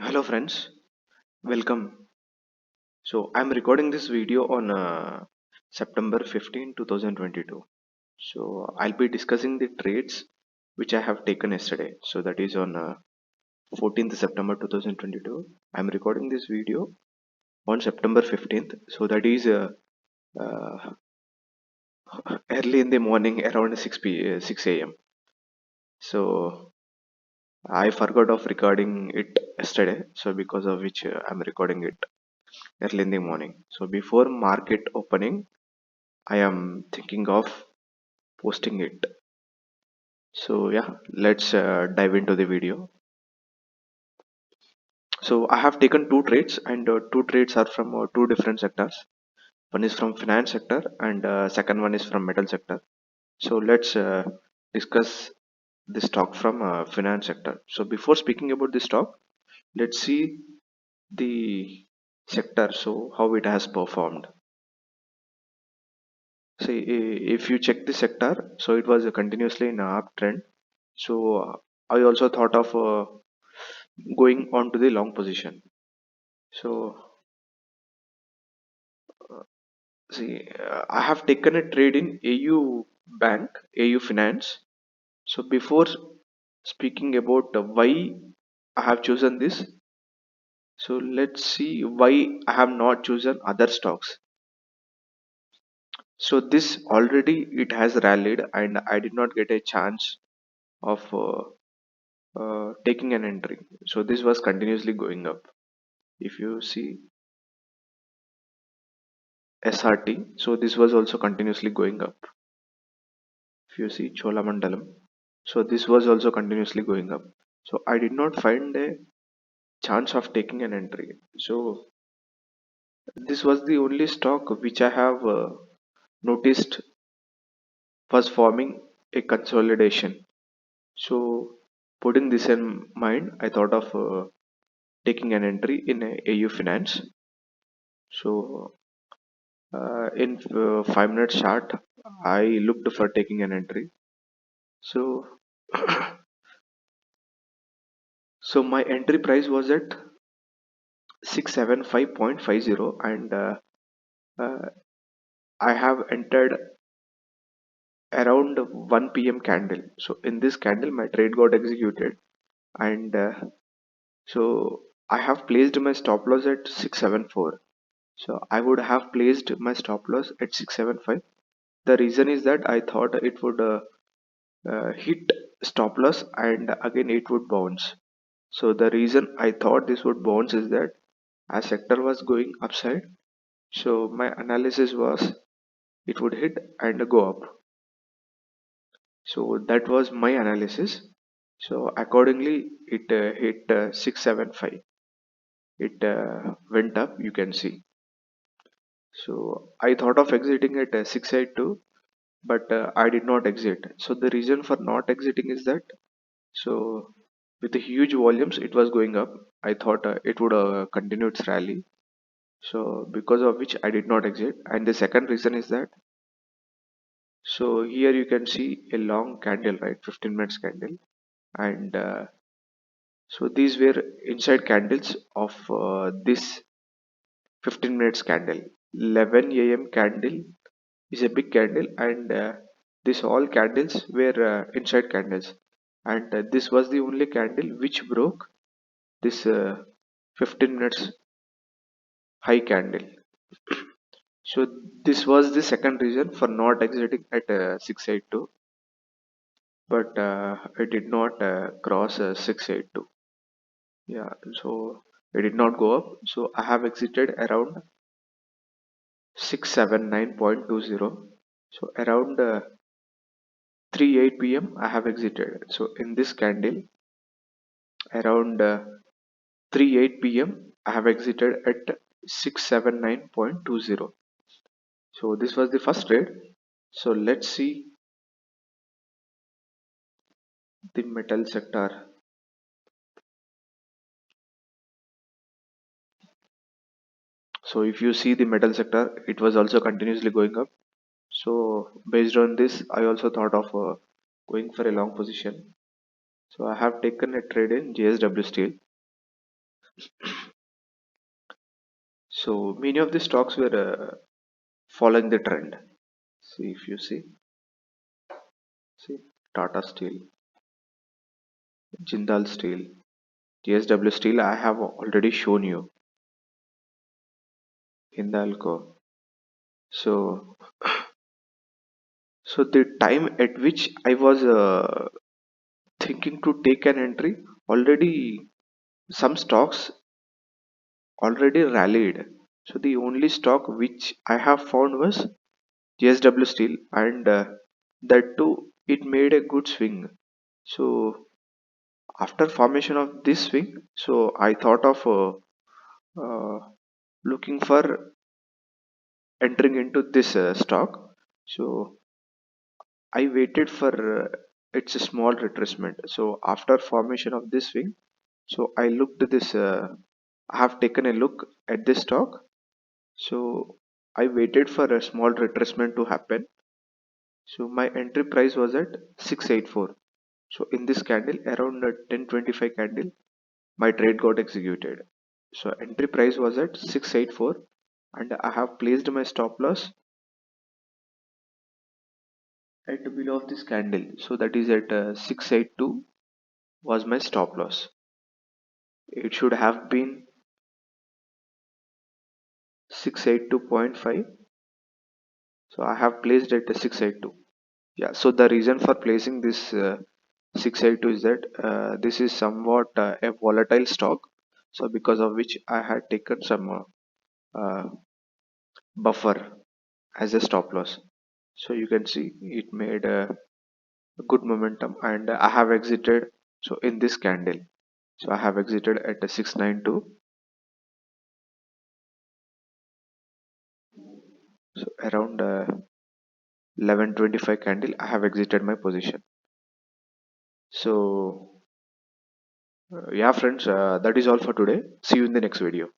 Hello friends, welcome. So I'm recording this video on September 15, 2022. So I'll be discussing the trades which I have taken yesterday. So that is on 14th September 2022. I'm recording this video on September 15th. So that is uh, early in the morning around 6 a.m. So I forgot of recording it yesterday. So because of which I'm recording it early in the morning. So before market opening, I am thinking of posting it. So yeah, let's dive into the video. So I have taken two trades, and two trades are from two different sectors. One is from finance sector, and second one is from metal sector. So let's discuss the stock from finance sector. So before speaking about the stock, let's see the sector. So how it has performed. See, if you check the sector, so it was continuously in a uptrend. So I also thought of going on to the long position. So see, I have taken a trade in AU Bank, AU Finance. So before speaking about why I have chosen this, so let's see why I have not chosen other stocks. So this already it has rallied, and I did not get a chance of taking an entry. So this was continuously going up. If you see SRT, so this was also continuously going up. If you see Cholamandalam, so this was also continuously going up. So I did not find a chance of taking an entry. So this was the only stock which I have noticed was forming a consolidation. So putting this in mind, I thought of taking an entry in a AU Finance. So in 5 minute chart, I looked for taking an entry. So so my entry price was at 675.50, and uh, I have entered around 1 p.m. candle. So in this candle my trade got executed, and so I have placed my stop loss at 674. So I would have placed my stop loss at 675. The reason is that I thought it would hit stop loss and again it would bounce. So the reason I thought this would bounce is that as sector was going upside, so my analysis was it would hit and go up. So that was my analysis. So accordingly it hit 675. It went up, you can see. So I thought of exiting at 682, but I did not exit. So the reason for not exiting is that, so with the huge volumes it was going up, I thought it would continue its rally. So because of which I did not exit. And the second reason is that, so here you can see a long candle, right? 15 minutes candle. And so these were inside candles of this 15 minutes candle. 11 a.m. candle is a big candle, and this all candles were inside candles. And this was the only candle which broke this 15 minutes high candle. So this was the second reason for not exiting at 682, but it did not cross 682. Yeah, so it did not go up. So I have exited around 679.20. So around 3:08 p.m. I have exited. So in this candle, around 3:08 p.m. I have exited at 679.20. So this was the first trade. So let's see the metal sector. So if you see the metal sector, it was also continuously going up. So based on this, I also thought of going for a long position. So I have taken a trade in JSWSTEEL. So many of the stocks were following the trend. See, if you see Tata Steel, Jindal Steel, JSW Steel, I have already shown you in the alco. So, so the time at which I was thinking to take an entry, already some stocks already rallied. So the only stock which I have found was JSW Steel, and that too it made a good swing. So after formation of this swing, so I thought of looking for entering into this stock. So I waited for its small retracement. So after formation of this swing, so I looked this. I have taken a look at this stock. So I waited for a small retracement to happen. So my entry price was at 684. So in this candle, around 1025 candle, my trade got executed. So entry price was at 684, and I have placed my stop loss at below of this candle. So that is at 682 was my stop loss. It should have been 682.5. So I have placed at 682. Yeah. So the reason for placing this 682 is that this is somewhat a volatile stock. So because of which I had taken some buffer as a stop loss. So you can see it made a good momentum, and I have exited. So in this candle, so I have exited at a 692. So around 1125 candle, I have exited my position. So yeah, friends, that is all for today. See you in the next video.